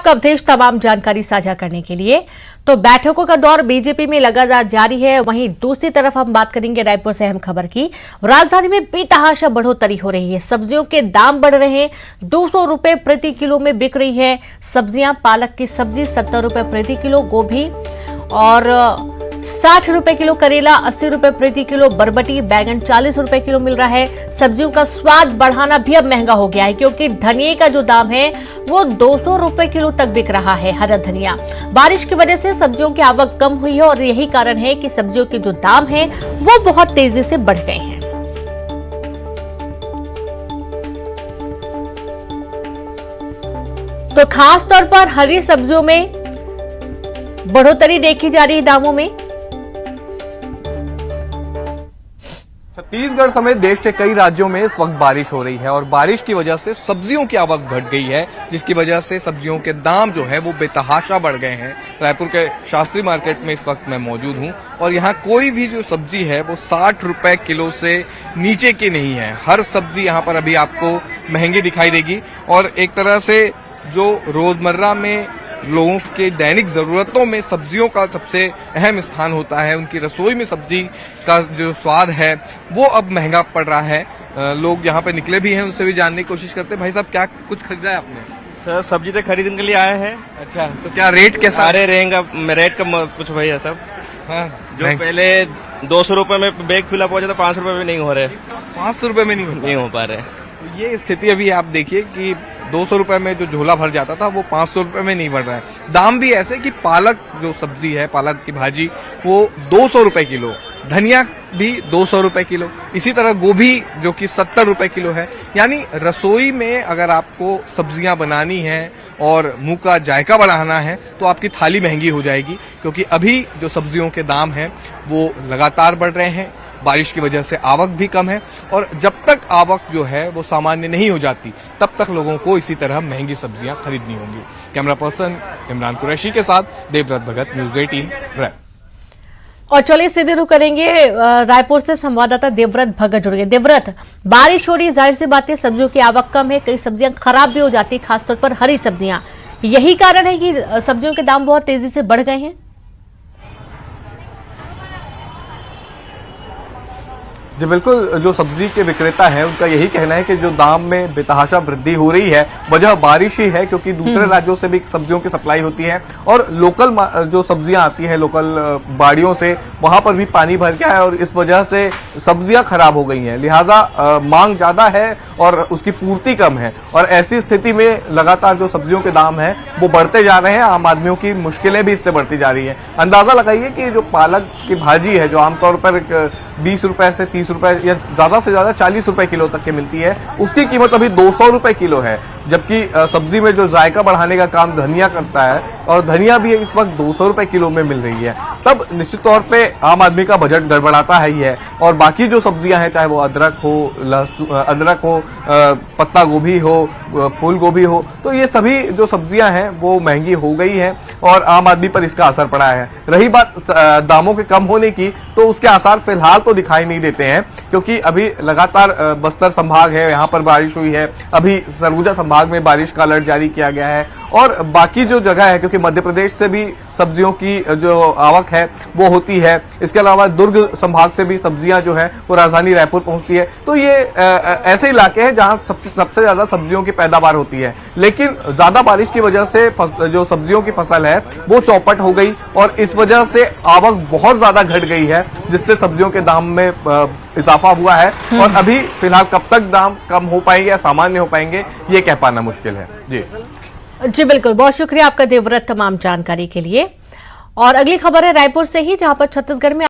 आपका अवधेश तमाम जानकारी साझा करने के लिए। तो बैठकों का दौर बीजेपी में लगातार जारी है। वहीं दूसरी तरफ हम बात करेंगे रायपुर से अहम खबर की। राजधानी में बेतहाशा बढ़ोतरी हो रही है। सब्जियों के दाम बढ़ रहे हैं। 200 रुपए प्रति किलो में बिक रही है सब्जियां। पालक की सब्जी 70 रुपए प्रति किलो, गोभी और 60 रुपए किलो, करेला 80 रुपए प्रति किलो, बरबटी बैगन 40 रुपए किलो मिल रहा है। सब्जियों का स्वाद बढ़ाना भी अब महंगा हो गया है, क्योंकि धनिये का जो दाम है वो 200 रुपए किलो तक बिक रहा है। हरा धनिया। बारिश की वजह से सब्जियों की आवक कम हुई है और यही कारण है कि सब्जियों के जो दाम है वो बहुत तेजी से बढ़ गए हैं। तो खास तौर पर हरी सब्जियों में बढ़ोतरी देखी जा रही है दामों में। छत्तीसगढ़ समेत देश के कई राज्यों में इस वक्त बारिश हो रही है और बारिश की वजह से सब्जियों की आवक घट गई है, जिसकी वजह से सब्जियों के दाम जो है वो बेतहाशा बढ़ गए हैं। रायपुर के शास्त्री मार्केट में इस वक्त मैं मौजूद हूं और यहाँ कोई भी जो सब्जी है वो 60 रुपए किलो से नीचे की नहीं है। हर सब्जी यहाँ पर अभी आपको महंगी दिखाई देगी और एक तरह से जो रोजमर्रा में लोगों के दैनिक जरूरतों में सब्जियों का सबसे अहम स्थान होता है, उनकी रसोई में सब्जी का जो स्वाद है वो अब महंगा पड़ रहा है। लोग यहाँ पे निकले भी हैं, उनसे भी जानने की कोशिश करते हैं। भाई साहब, क्या कुछ खरीदा है आपने? सर सब्जी तो खरीदने के लिए आए हैं। अच्छा, तो क्या रेट कैसा? सारे रेट का कुछ भैया सब। हाँ, जो पहले 200 रुपए में बैग फिल अप हो जाता, 500 रुपए में नहीं हो रहे। 500 रुपए में नहीं हो पा रहे। तो ये स्थिति अभी आप देखिए कि 200 रुपए में जो झोला भर जाता था वो 500 रुपए में नहीं बढ़ रहा है। दाम भी ऐसे कि पालक जो सब्जी है, पालक की भाजी, वो 200 रुपए किलो, धनिया भी 200 रुपए किलो, इसी तरह गोभी जो कि 70 रुपए किलो है। यानी रसोई में अगर आपको सब्जियां बनानी है और मुंह का जायका बढ़ाना है तो आपकी थाली महंगी हो जाएगी, क्योंकि अभी जो सब्जियों के दाम हैं वो लगातार बढ़ रहे हैं। बारिश की वजह से आवक भी कम है और जब तक आवक जो है वो सामान्य नहीं हो जाती तब तक लोगों को इसी तरह महंगी सब्जियां खरीदनी होंगी। कैमरा पर्सन इमरान कुरैशी के साथ देवव्रत भगत, न्यूज़ 18 रैप। और चलिए सीधे रुख करेंगे रायपुर से संवाददाता देवव्रत भगत जुड़ गए। देवव्रत, बारिश हो रही है, जाहिर सी बात है सब्जियों की आवक कम है, कई सब्जियां खराब भी हो जाती है, खासतौर पर हरी सब्जियां। यही कारण है कि सब्जियों के दाम बहुत तेजी से बढ़ गए हैं। जी बिल्कुल, जो सब्जी के विक्रेता हैं उनका यही कहना है कि जो दाम में बेतहाशा वृद्धि हो रही है वजह बारिश ही है, क्योंकि दूसरे राज्यों से भी सब्जियों की सप्लाई होती है और लोकल जो सब्जियां आती हैं लोकल बाड़ियों से, वहां पर भी पानी भर गया है और इस वजह से सब्जियां खराब हो गई हैं। लिहाजा मांग ज्यादा है और उसकी पूर्ति कम है और ऐसी स्थिति में लगातार जो सब्जियों के दाम है वो बढ़ते जा रहे हैं। आम आदमियों की मुश्किलें भी इससे बढ़ती जा रही है। अंदाजा लगाइए कि जो पालक की भाजी है, जो आमतौर पर 20 रुपए से 30 रुपए या ज्यादा से ज्यादा 40 रुपए किलो तक की मिलती है, उसकी कीमत अभी 200 रुपए किलो है। जबकि सब्जी में जो जायका बढ़ाने का काम धनिया करता है और धनिया भी इस वक्त 200 रुपए किलो में मिल रही है, तब निश्चित तौर पे आम आदमी का बजट गड़बड़ाता है ही है। और बाकी जो सब्जियां हैं, चाहे वो अदरक हो, पत्ता गोभी हो, फूल गोभी हो, तो ये सभी जो सब्जियां हैं वो महंगी हो गई हैं और आम आदमी पर इसका असर पड़ा है। रही बात दामों के कम होने की, तो उसके आसार फिलहाल तो दिखाई नहीं देते हैं, क्योंकि अभी लगातार बस्तर संभाग है, यहाँ पर बारिश हुई है। अभी सरगुजा संभाग में बारिश का अलर्ट जारी किया गया है और बाकी जो जगह है, क्योंकि मध्य प्रदेश से भी सब्जियों की जो आवक है वो होती है, इसके अलावा दुर्ग संभाग से भी सब्जियां जो है वो राजधानी रायपुर पहुंचती है। तो ये ऐसे इलाके हैं जहां सबसे ज्यादा सब्जियों की पैदावार होती है। लेकिन ज्यादा बारिश की वजह से जो सब्जियों की फसल है वो चौपट हो गई और इस वजह से आवक बहुत ज्यादा घट गई है, जिससे सब्जियों के दाम में इजाफा हुआ है। और अभी फिलहाल कब तक दाम कम हो पाएंगे या सामान्य हो पाएंगे, ये कह पाना मुश्किल है। जी बिल्कुल, बहुत शुक्रिया आपका देवव्रत तमाम जानकारी के लिए। और अगली खबर है रायपुर से ही, जहां पर छत्तीसगढ़ में